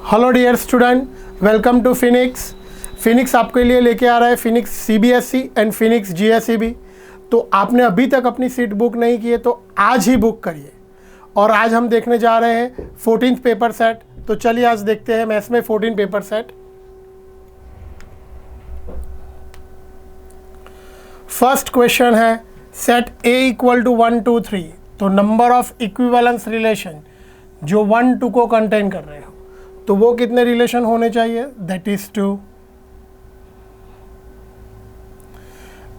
Hello dear student, welcome to Phoenix. Phoenix आपके लिए लेके आ रहा है Phoenix CBSE and Phoenix GSE भी। तो आपने अभी तक अपनी सीट बुक नहीं की है तो आज ही बुक करिए। और आज हम देखने जा रहे हैं 14th पेपर सेट। तो चलिए आज देखते हैं मैथ्स में 14 पेपर सेट। फर्स्ट क्वेश्चन है सेट ए इक्वल टू 1 2 3। तो नंबर ऑफ इक्विवेलेंस रिलेशन जो 1 2 को कंटेन कर रहे हो तो वो कितने रिलेशन होने चाहिए, that is 2।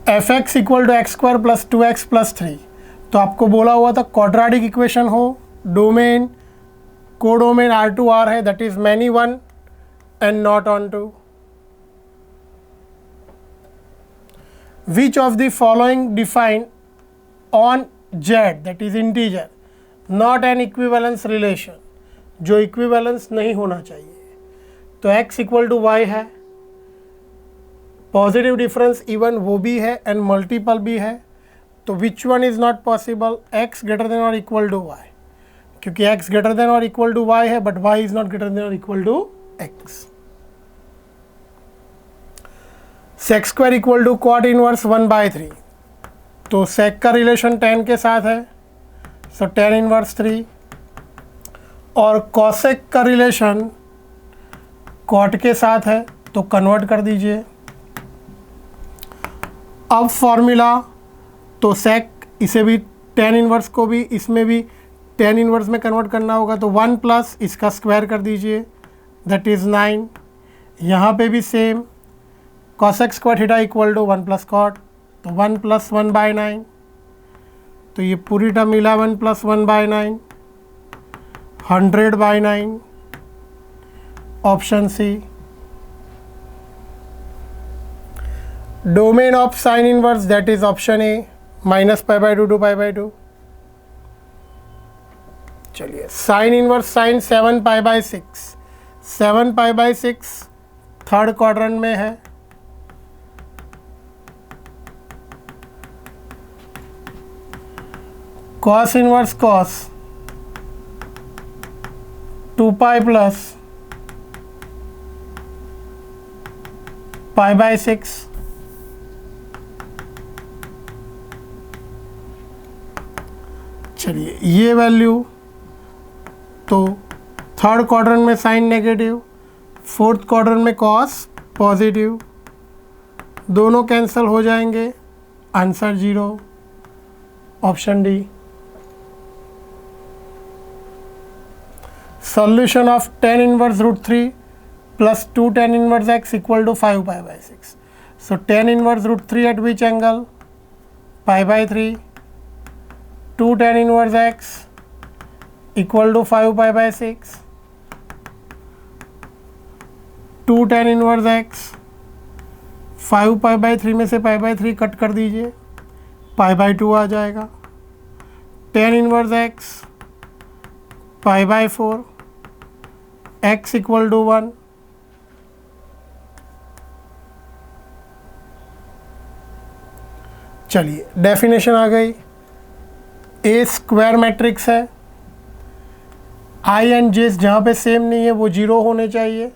F x equal to x square plus 2x plus 3। तो आपको बोला हुआ था क्वाड्रेटिक इक्वेशन हो, डोमेन कोडोमेन R2R है, that is many one and not onto. Which of the following define on Z that is integer not an equivalence relation, जो equivalence नहीं होना चाहिए। तो x इक्वल टू वाई है, positive difference even वो भी है एंड मल्टीपल भी है। तो which one is not possible, x greater than और इक्वल टू y, क्योंकि x ग्रेटर देन और इक्वल टू y है but y is not greater than और equal to x। sec square equal to quad inverse 1/3। तो sec का relation tan के साथ है, सो tan इनवर्स 3। और कॉसेक का रिलेशन कॉट के साथ है, तो कन्वर्ट कर दीजिए। अब फॉर्मूला तो सेक, इसे भी tan इनवर्स को भी इसमें भी tan इनवर्स में कन्वर्ट करना होगा, तो 1 प्लस इसका स्क्वायर कर दीजिए, दैट इज़ 9। यहाँ पे भी same, cosec square theta equal to 1 plus cot, तो 1 प्लस 1/9। तो ये पूरी term 11 plus 1/9, 100/9, option C. Domain of sine inverse that is option A, -π/2 to π/2। चलिए sine inverse sine 7π/6, 7π/6 third quadrant में है। Cos inverse cos 2π plus π/6। चलिए ये value तो थर्ड क्वाड्रेंट में साइन नेगेटिव, फोर्थ क्वाड्रेंट में कॉस पॉजिटिव, दोनों cancel हो जाएंगे, answer 0, option D. Solution of tan inverse √3 plus 2 tan inverse x equal to 5π/6. So tan inverse √3 at which angle? π/3. 2 tan inverse x equal to 5π/6. 2 tan inverse x 5π/3 में से π/3 cut कर दीजिए, π/2 आ जाएगा। tan inverse x π/4, x equal to 1। चलिए definition आ गई। ए square matrix है, आई and जे जहाँ पे सेम नहीं है वो 0 होने चाहिए,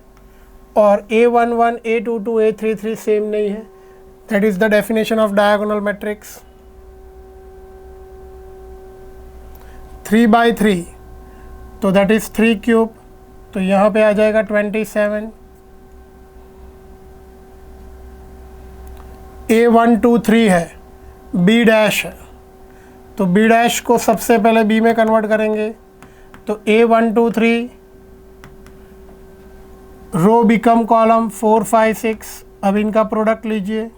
और A11 A22 A33 सेम नहीं है, that is the definition of diagonal matrix. 3/3 तो दैट इज 3 क्यूब, तो यहाँ पे आ जाएगा 27। A123 है, B डैश है, तो B डैश को सबसे पहले B में कन्वर्ट करेंगे, तो A123 रो बिकम कॉलम 4 5 6। अब इनका प्रोडक्ट लीजिए,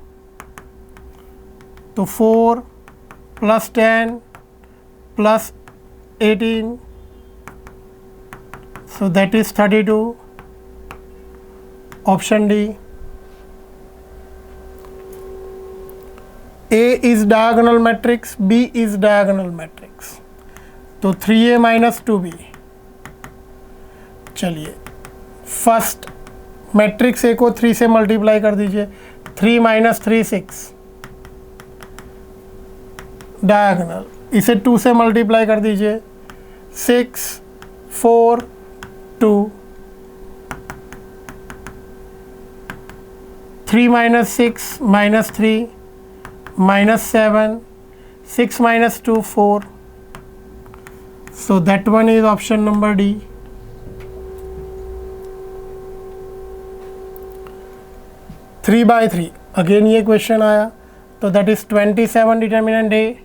तो 4 + 10 + 18, so that is 32, option D। A is diagonal matrix, B is diagonal matrix, तो 3A - 2B। चलिए फर्स्ट मैट्रिक्स A को 3 से मल्टीप्लाई कर दीजिए, 3 - 3 6 डायगोनल, इसे 2 से मल्टीप्लाई कर दीजिए, 6 4 2 3 minus 6 minus 3 minus 7, 6 minus 2 4. So that one is option number D. 3 by 3 again ये क्वेश्चन आया तो that is 27 determinant A.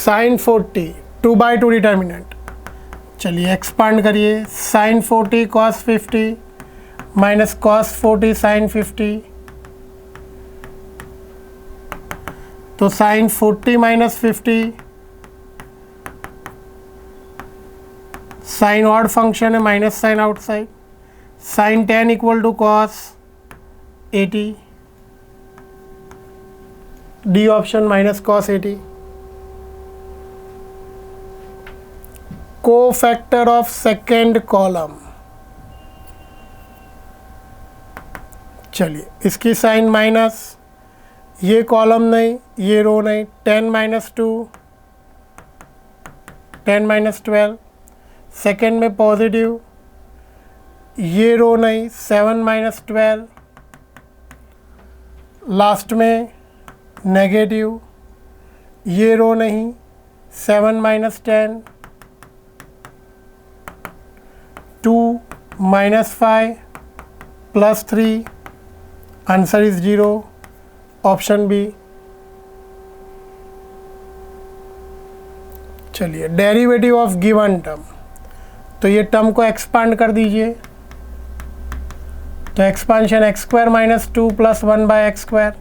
Sine 40 2 by 2 determinant. चलिए एक्सपांड करिए. Sine 40 cos 50 minus cos 40 sine 50. तो sine 40 minus 50 sine odd function है, minus sine outside. Sine 10 equal to cos 80. D option minus cos 80. Cofactor of second column. चलिए इसकी sign minus, ये column नहीं ये रो नहीं. 10 माइनस 2 10 माइनस 12. सेकेंड में पॉजिटिव, ये रो नहीं 7 माइनस 12. लास्ट में नेगेटिव, ये रो नहीं 7 minus 10. 2 minus 5 plus 3. Answer is 0. Option B. चलिए डेरिवेटिव ऑफ गिवन टर्म. तो ये टर्म को एक्सपांड कर दीजिए. तो expansion x square minus 2 plus 1 by x square.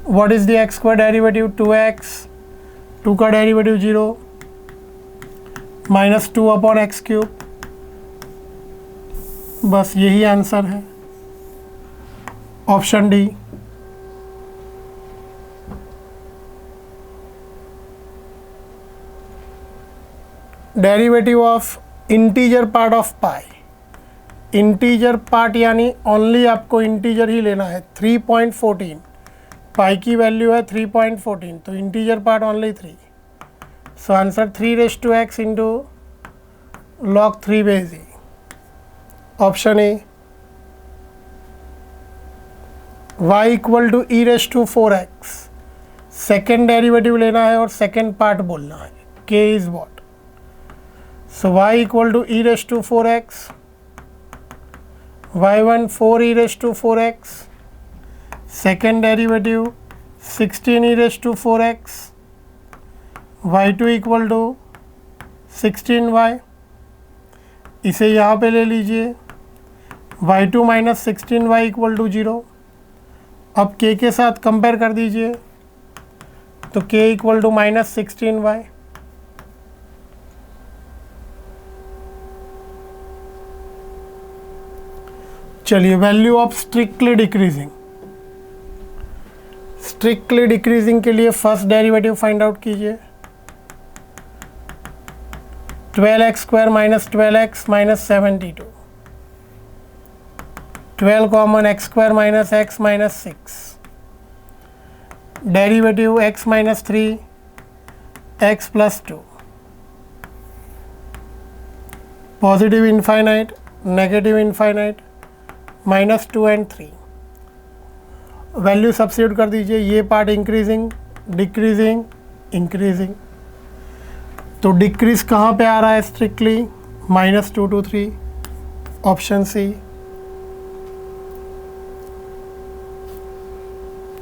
What is the x square derivative? 2x. 2 का derivative 0 minus 2 upon x cube. बस यही आंसर है. Option D. Derivative of integer part of pi. Integer part यानी only आपको integer ही लेना है. 3.14 pi की वैल्यू है 3.14. तो integer part only 3. So answer 3 into log 3 base e. Option A. y equal to e raise to 4x. Second derivative लेना है और सेकेंड पार्ट बोलना है. k is what? So y equal to e raise to 4x. y1 4 e raise to 4x. Second derivative 16 e raise to 4x. y2 equal to 16y. इसे यहाँ पे ले लीजिए. y2 minus 16y equal to 0. अब k के साथ compare कर दीजिए. तो k equal to minus 16y. चलिए value of strictly decreasing. Strictly decreasing के लिए फर्स्ट डेरिवेटिव फाइंड आउट कीजिए. 12x square minus 12x minus 72. 12 common x square minus x minus 6. Derivative x minus 3 x plus 2. Positive infinite, negative infinite, minus 2 and 3. Value substitute कर दीजिए. ये part increasing, decreasing, increasing. तो decrease कहाँ पे आ रहा है strictly? -2 to 3. Option C.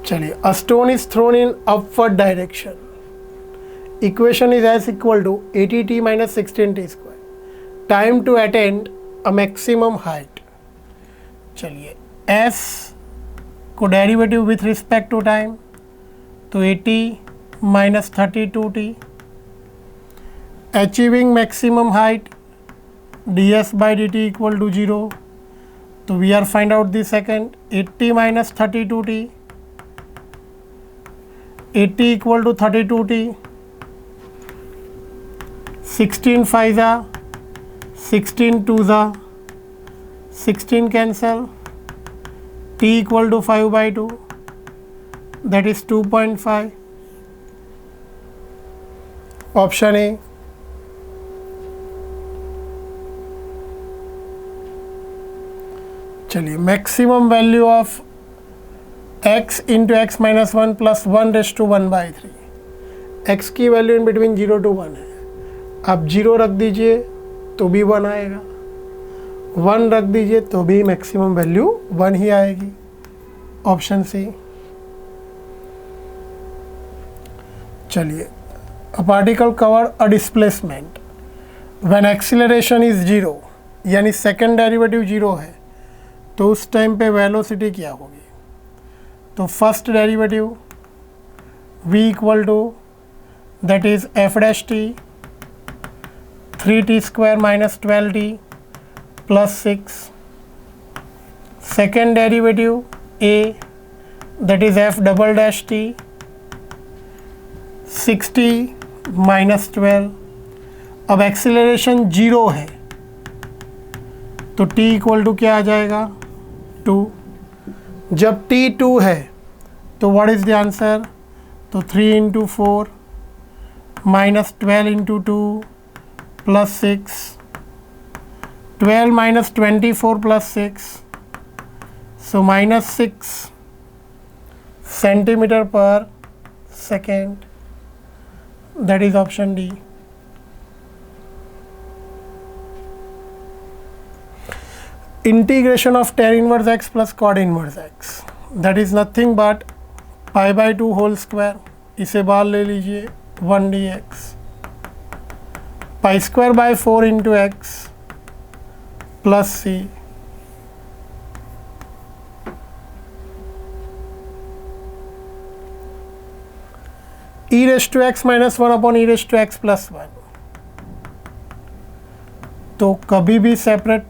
चलिए a stone is thrown in upward direction. Equation is S equal to 80t minus 16t square. Time to attend a maximum height. चलिए s को derivative with respect to time. तो 80 minus 32t. Achieving maximum height ds by dt equal to 0. तो we are find out the second. 80 minus 32t. 80 equal to 32t. 16 5 जा, 16 2 जा, 16 cancel. t equal to 5 by 2, that is 2.5. Option A. चलिए maximum value of x into x minus one plus 1/1/3, x की value in between 0 to 1 है। आप 0 रख दीजिए तो भी 1 आएगा, 1 रख दीजिए तो भी मैक्सिमम वैल्यू 1 ही आएगी। Option C. चलिए, a particle cover a displacement when acceleration is 0, यानी सेकेंड डेरिवेटिव 0 है, तो उस टाइम पे वेलोसिटी क्या होगी? तो first derivative v equal to that is f dash t 3t² minus 12t plus 6, second derivative a that is f double dash t 6t minus 12। अब acceleration 0 है तो t इक्वल टू क्या आ जाएगा? 2। जब t 2 है तो व्हाट इज द आंसर? तो 3 into 4 minus 12 into 2 plus 6, 12 minus 24 plus 6, so minus 6 centimetre per second, that is option D. Integration of tan inverse x plus cot inverse x, that is nothing but π/2 whole square, इसे बाहर ले लीजिए 1 dx, π²/4 into x plus c, e⁻x minus 1 upon e⁻x plus 1। तो कभी भी separate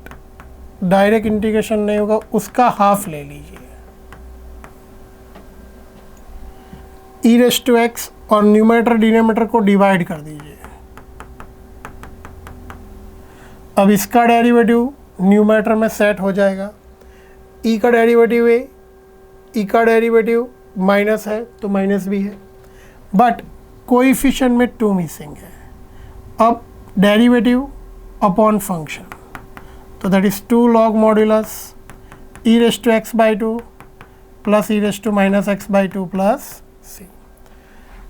direct integration नहीं होगा, उसका हाफ ले लीजिए। e⁻x और न्यूमरेटर डिनोमिनेटर को डिवाइड कर दीजिए। अब इसका डेरिवेटिव न्यूमरेटर में सेट हो जाएगा। e का डेरिवेटिव है, e का डेरिवेटिव माइनस है तो माइनस भी है, बट कोएफिशिएंट में 2 मिसिंग है। अब डेरिवेटिव अपॉन फंक्शन, तो that is 2 log modulus e⁻x/2 plus e⁻x/2 plus c।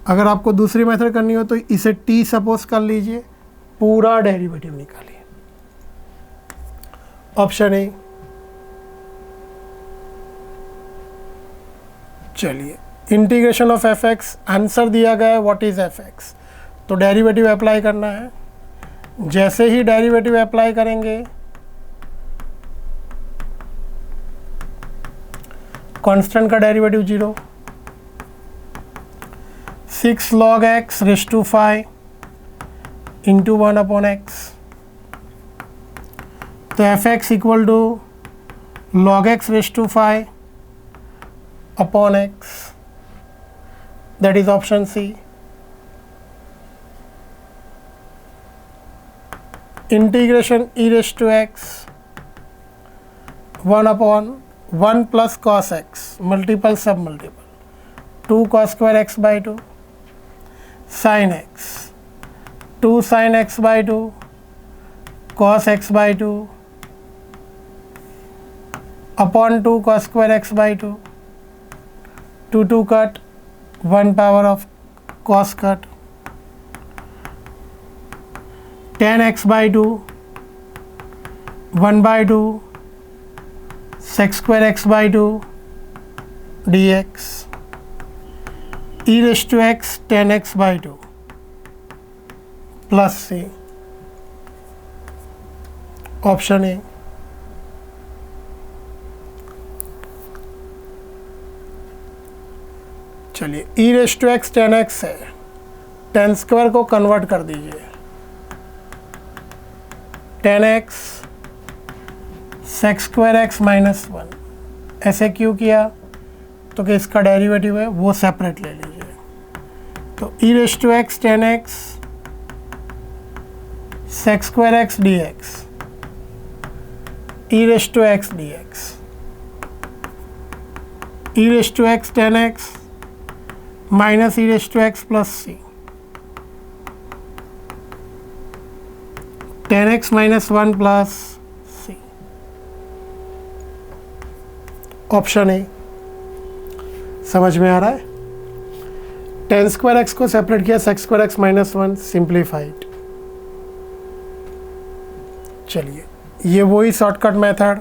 अगर आपको दूसरी मेथड करनी हो तो इसे t सपोज कर लीजिए, पूरा डेरिवेटिव निकालिए। Option A. चलिए, integration of F X, answer दिया गया है व्हाट इज एफ एक्स, तो डेरिवेटिव अप्लाई करना है। जैसे ही डेरिवेटिव अप्लाई करेंगे, कांस्टेंट का derivative 0, 6 log x raise to 5 into 1 upon x, तो F x equal to log x raise to 5 upon x, that is option C. Integration e⁻x 1 upon 1 plus cos x, multiple sub multiple, 2 cos square x/2 sin x, 2 sin x/2 cos x/2 upon 2 cos square x/2, 2 cut, 1 power of cos cut, tan x/2 1/2 sec² x/2 dx, e⁻x tan x/2 plus c। Option A. चलिए, e⁻x tan x है, tan² को convert कर दीजिए, tan x sec² x minus 1। ऐसे क्यों किया? तो कि इसका डेरिवेटिव है वो सेपरेट ले लीजिए। तो e⁻x tan x sec² x dx, e⁻x dx, e⁻x tan x minus e⁻x plus c, tan x minus 1 plus c। Option A. समझ में आ रहा है? टेन स्क्वायर एक्स को सेपरेट किया, sex square x minus one, simplified. चलिए, ये वही shortcut method,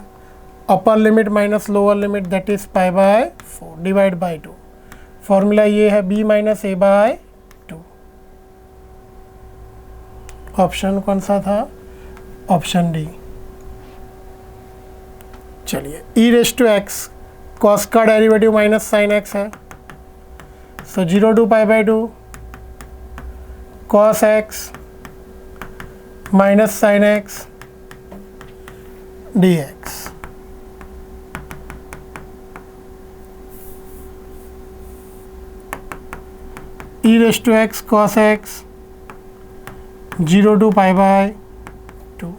upper limit minus lower limit, that is pi bye 4 divide by 2। Formula ये है b माइनस ए बाय 2। ऑप्शन कौन सा था? Option D. चलिए, e raise to x, cos का डेरिवेटिव माइनस साइन एक्स है, so 0 to pi by 2 cos x minus sine x d x. e raise to x cos x 0 to pi by 2,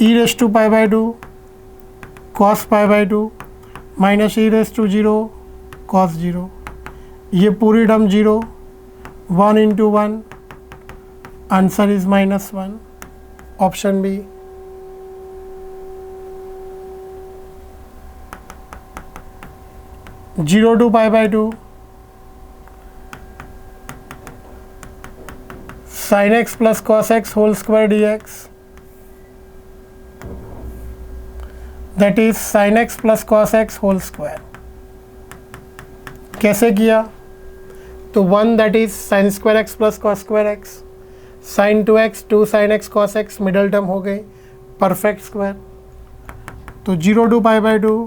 e raise to pi by 2 cos pi by 2 minus e raise to 0 cos 0, ये पूरी term 0, 1 into 1, answer is minus 1। Option B. Zero to pi by 2 sine x plus cos x whole square d x, that is sine x plus cos x whole square. कैसे किया? तो 1 that is sine square x plus cos square x, sine 2x 2 sine x cos x, middle term हो गई, perfect square. तो 0 to pi by 2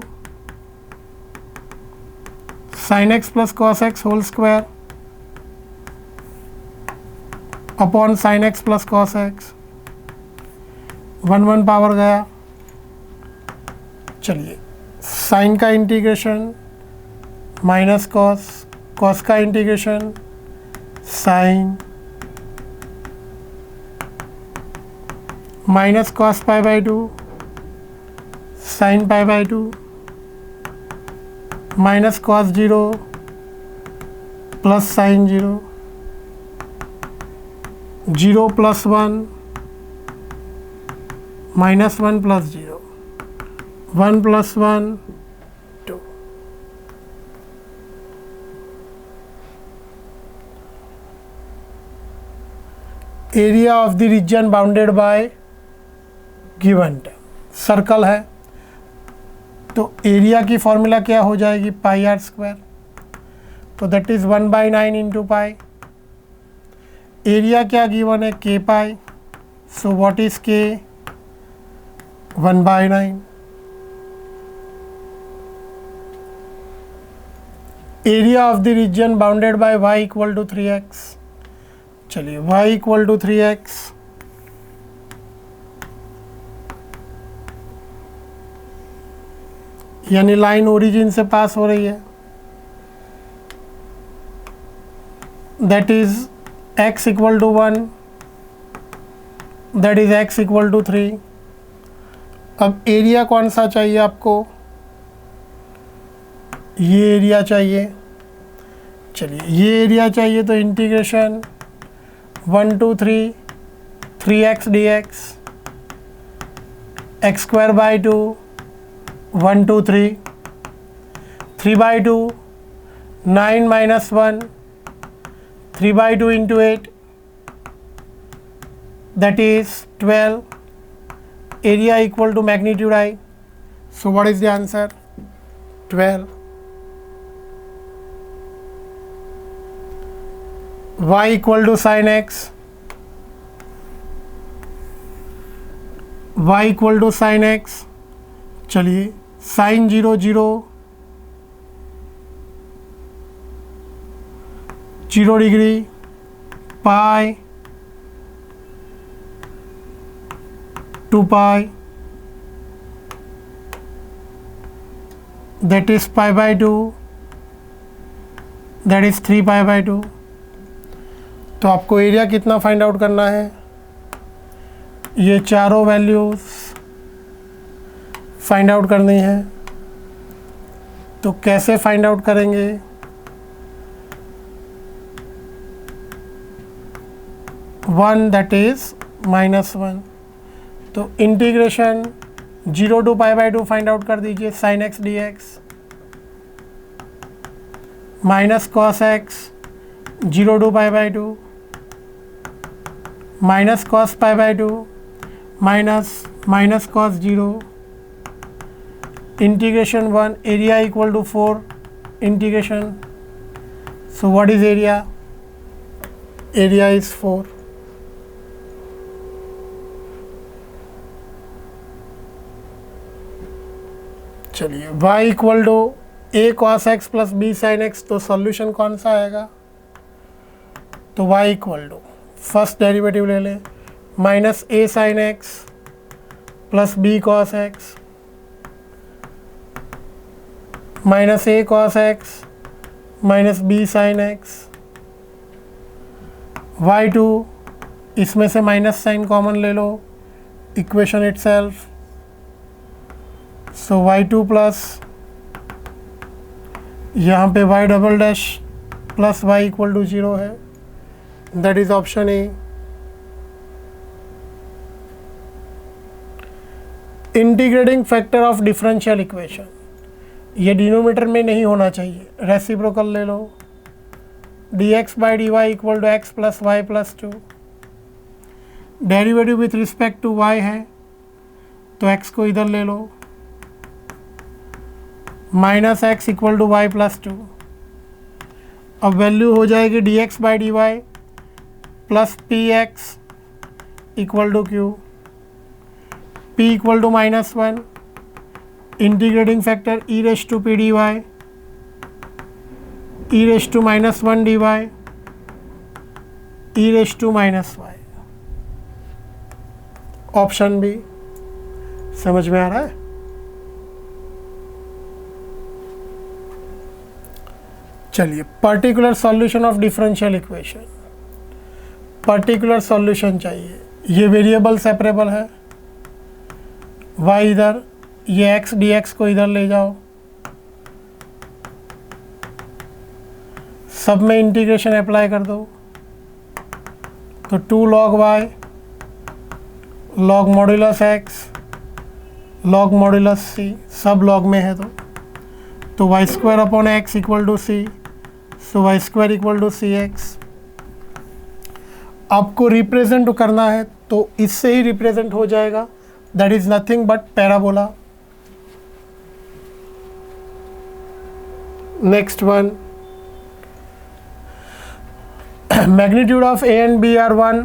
sine x plus cos x whole square upon sine x plus cos x, 1 1 power गया। चलिए, sine का integration minus cos, cos का integration sine, minus cos pi by 2 sine pi by 2 minus cos 0 plus sine 0, 0 plus 1 minus 1 plus 0, 1 plus 1 2। Area of the region bounded by given term, circle है तो area की formula क्या हो जाएगी? Pi r square, तो that is 1/9 into pi. Area क्या given है? K pi, so what is k? 1/9। Area of the region bounded by y equal to 3x। चलिए, y इक्वल टू 3x, यानी line origin से पास हो रही है, that is x equal to 1, that is x equal to 3। अब area कौन सा चाहिए आपको? ये एरिया चाहिए। चलिए, ये एरिया चाहिए तो integration 1 2 3 3x dx, x square by 2 1 2 3 3 by 2 9 minus 1 3 by 2 into 8, that is 12। Area equal to magnitude I, so what is the answer? 12। y equal to sine X, y equal to sine X. चलिए, sine 0 0 0 degree pi 2 pi, that is pi by 2, that is 3 pi by 2। तो आपको area कितना find out करना है? ये चारों values find out करनी है। तो कैसे फाइंड आउट करेंगे? वन दैट इज -1, तो integration 0 to pi by 2 find out कर दीजिए, sine x d x minus cos x 0 to pi by 2 minus cos pi by 2 minus cos 0 integration 1 area equal to 4 integration. So what is area? Area is 4. चलिए y equal to a cos x plus b sin x, तो solution कौन सा आएगा? तो y equal to first derivative ले लें, minus a sin x plus b cos x minus a cos x minus b sin x. y2 इसमें से minus sine common ले लो, equation itself. So y2 plus यहाँ पे y double dash plus y equal to 0 है. That is option A. Integrating factor of differential equation, ये denominator में नहीं होना चाहिए, रेसिप्रोकल ले लो. dx by D Y equal to X plus Y plus 2. Derivative with respect to y है तो x को इधर ले लो, minus X equal to Y plus 2. अब वैल्यू हो जाएगी dx by D y plus p x equal to q, p equal to -1 integrating factor e raise to p d y e raise to -1 d y e raise to -y. Option B. समझ में आ रहा है? चलिए particular solution of differential equation, particular solution चाहिए. ये variable separable है, y इधर, ये x dx को इधर ले जाओ, सब में इंटीग्रेशन अप्लाई कर दो. तो 2 log y log modulus x log modulus c, सब लॉग में है तो y square upon x equal to c. So y square equal to c x. आपको रिप्रेजेंट करना है तो इससे ही रिप्रेजेंट हो जाएगा. That is nothing but parabola. Next one, magnitude of a and b are 1,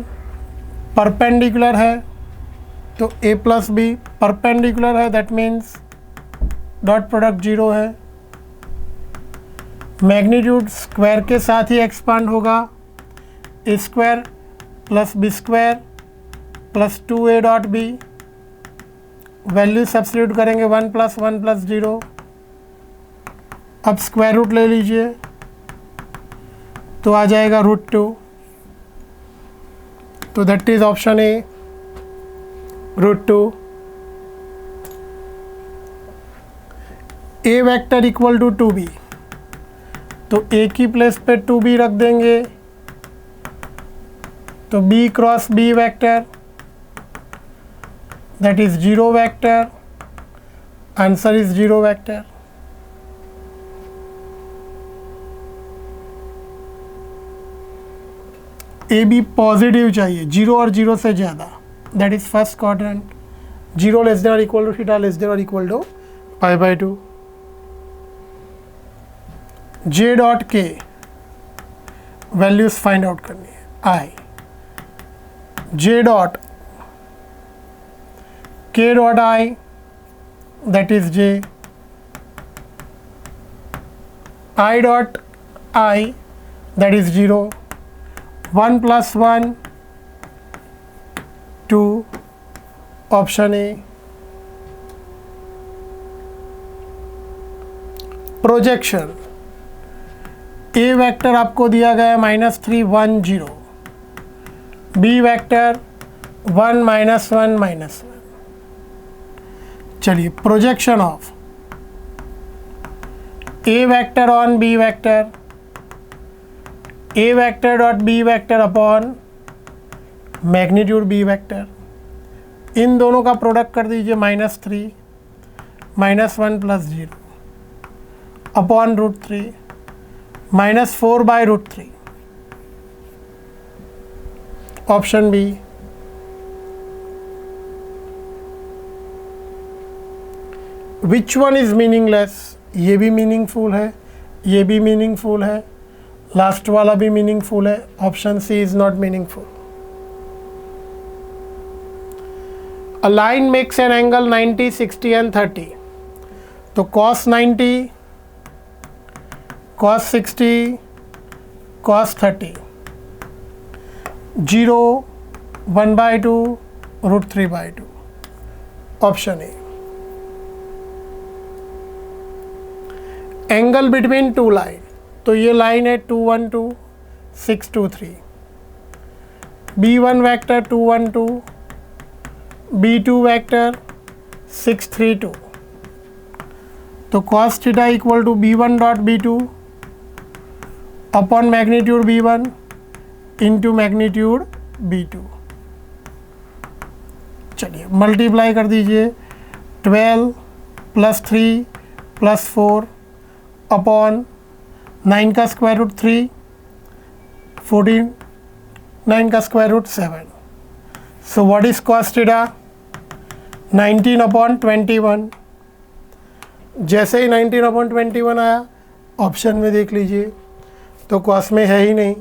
perpendicular है तो a प्लस बी परपेंडिकुलर है, दैट मीन्स डॉट प्रोडक्ट 0 है. मैग्नीट्यूड स्क्वायर के साथ ही एक्सपांड होगा, a square plus b square plus 2a dot b. Value substitute करेंगे 1 plus 1 plus 0. अब square root ले लीजिए तो आ जाएगा √2. तो that is option A, √2. A vector equal to 2b, तो ए की प्लेस पे 2b रख देंगे तो b cross b vector, that is 0 vector. Answer is 0 vector. A b positive चाहिए, 0 और 0 से ज़्यादा, that is first quadrant. 0 less than और equal to theta less than और equal to pi by 2. J dot k values find out करनी है. I j dot k dot i, that is j. I dot i, that is 0. 1 plus 1 2, option A. Projection, A vector आपको दिया गया है -3 1 0, B vector 1 -1 -1. चलिए projection of a vector on b vector, a vector dot b vector upon magnitude b vector. इन दोनों का product कर दीजिए -3 -1 + 0 upon √3 -4/√3 option b. Which one is meaningless? ये भी मीनिंगफुल है, ये भी मीनिंगफुल है, लास्ट वाला भी मीनिंगफुल है। Option C is not meaningful. A line makes an angle 90, 60 and 30. तो cos 90, cos 60, cos 30, 0, 1/2, √3/2 option A. Angle between two line, तो ये लाइन है 2, 1, 2, 6, 2, 3, B1 वेक्टर 2, 1, 2, B2 वेक्टर 6, 3, 2, तो cos theta equal to B1 dot B2 upon magnitude B1 into magnitude B2। चलिए multiply कर दीजिए, 12 + 3 + 4 upon 9 का square root 3, 14, 9 का square root 7। So what is cos theta? 19/21। जैसे ही 19/21 आया ऑप्शन में देख लीजिए, तो cos में है ही नहीं,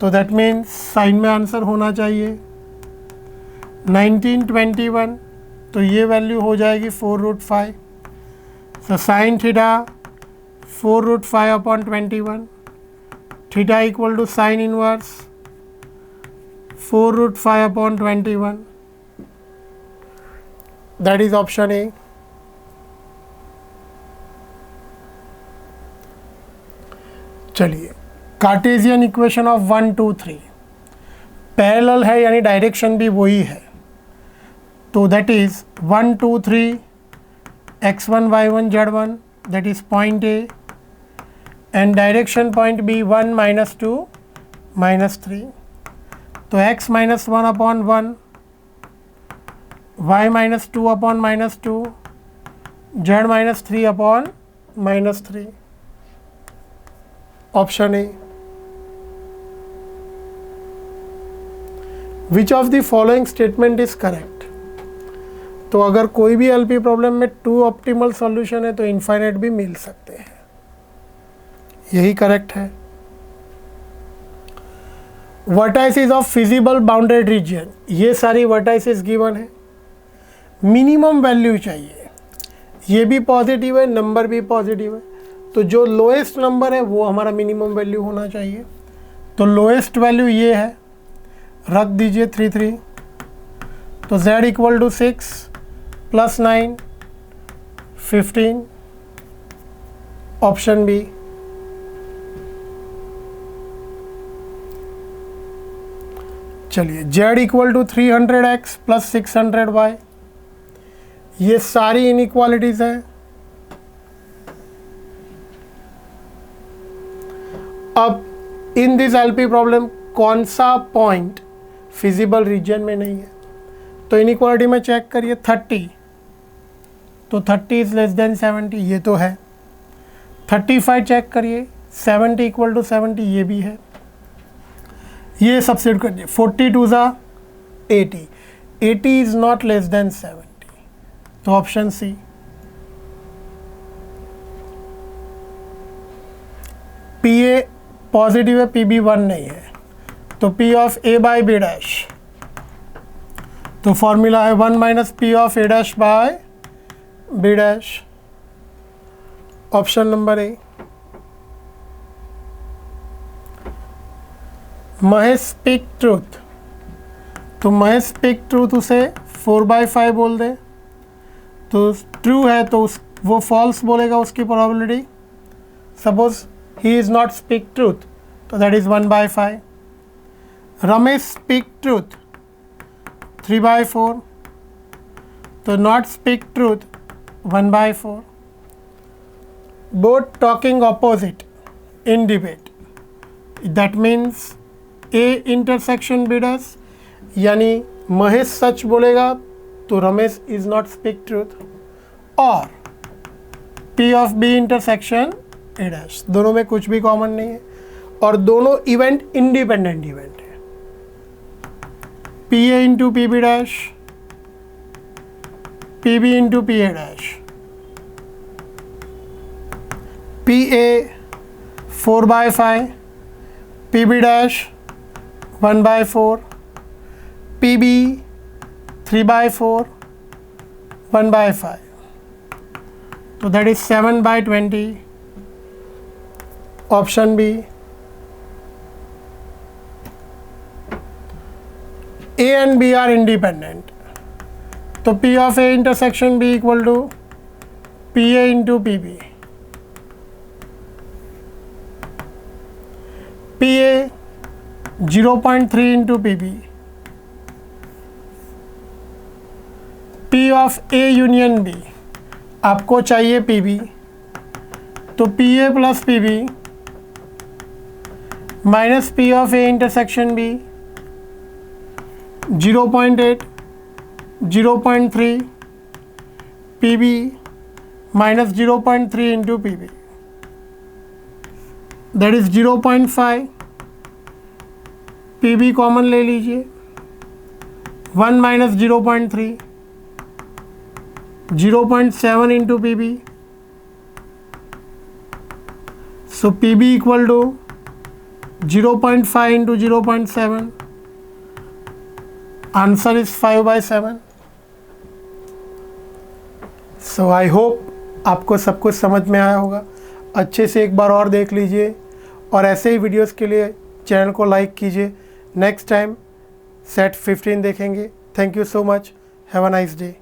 तो दैट मीन्स साइन में आंसर होना चाहिए 19/21, तो ये वैल्यू हो जाएगी 4√5। So sine theta 4√5/21, theta equal to sine inverse 4√5/21, that is option A. चलिए कार्टेशियन इक्वेशन ऑफ 1, 2, 3 पैरेलल है, यानी डायरेक्शन भी वही है, तो that is 1, 2, 3 x1, y1, z1, that is point A, and direction point B 1, -2, -3, तो x -1/1, y -2/-2, z -3/-3, option A. Which of the following statement is correct? तो अगर कोई भी एलपी प्रॉब्लम में 2 ऑप्टिमल सॉल्यूशन है तो इनफाइनाइट भी मिल सकते हैं, यही करेक्ट है। Vertices of feasible bounded reason, ये सारी वर्टाइसिस गिवन है, मिनिमम वैल्यू चाहिए, ये भी पॉजिटिव है, नंबर भी पॉजिटिव है, तो जो लोएस्ट नंबर है वो हमारा मिनिमम वैल्यू होना चाहिए। तो लोएस्ट वैल्यू ये है, रख दीजिए 3, 3, तो z equal to 6 + 9, 15, option B. चलिए z equal to 300x + 600y, ये सारी इनइक्वालिटीज हैं। अब इन दिस एलपी प्रॉब्लम कौन सा पॉइंट फिजिबल रीजन में नहीं है? तो इनइक्वालिटी में चेक करिए, 30, तो 30 इज लेस देन 70, ये तो है। 35 चेक करिए, 70 इक्वल टू 70, ये भी है। ये सब्स्टिट्यूट करिए, 42 = 80, 80 इज नॉट लेस देन 70, तो option C. P A positive है, पी बी 1 नहीं है, तो P of A by B dash, तो फॉर्मूला है 1 - P of A dash by B dash, option number A. Mahesh speak truth, तो Mahesh speak truth उसे 4/5 बोल दे, तो ट्रू है तो वो फॉल्स बोलेगा, उसकी probability. Suppose he is not speak truth, तो that is 1/5। Ramesh speak truth 3/4, तो not speak truth 1/4। Both talking opposite in debate, that means A intersection B dash, यानी महेश सच बोलेगा तो Ramesh is not speak truth, और P of B intersection A dash, दोनों में कुछ भी कॉमन नहीं है और दोनों इवेंट इंडिपेंडेंट इवेंट है। PA into PB dash, PB into PA dash, PA 4/5, PB dash 1/4, PB 3/4, 1/5, तो that is 7/20, option B. A and B are independent, तो P of A intersection B equal to PA into PB, PA 0.3 into PB, P of A union B, आपको चाहिए PB, तो PA plus PB minus P of A intersection B 0.8, 0.3, PB minus 0.3 into PB, that is 0.5, PB common ले लीजिए, 1 minus 0.3, 0.7 into PB, so PB equal to 0.5 into 0.7, answer is 5/7। So I hope आपको सब कुछ समझ में आया होगा। अच्छे से एक बार और देख लीजिए और ऐसे ही वीडियोस के लिए चैनल को लाइक कीजिए। नेक्स्ट टाइम सेट 15 देखेंगे। Thank you so much, have a nice day.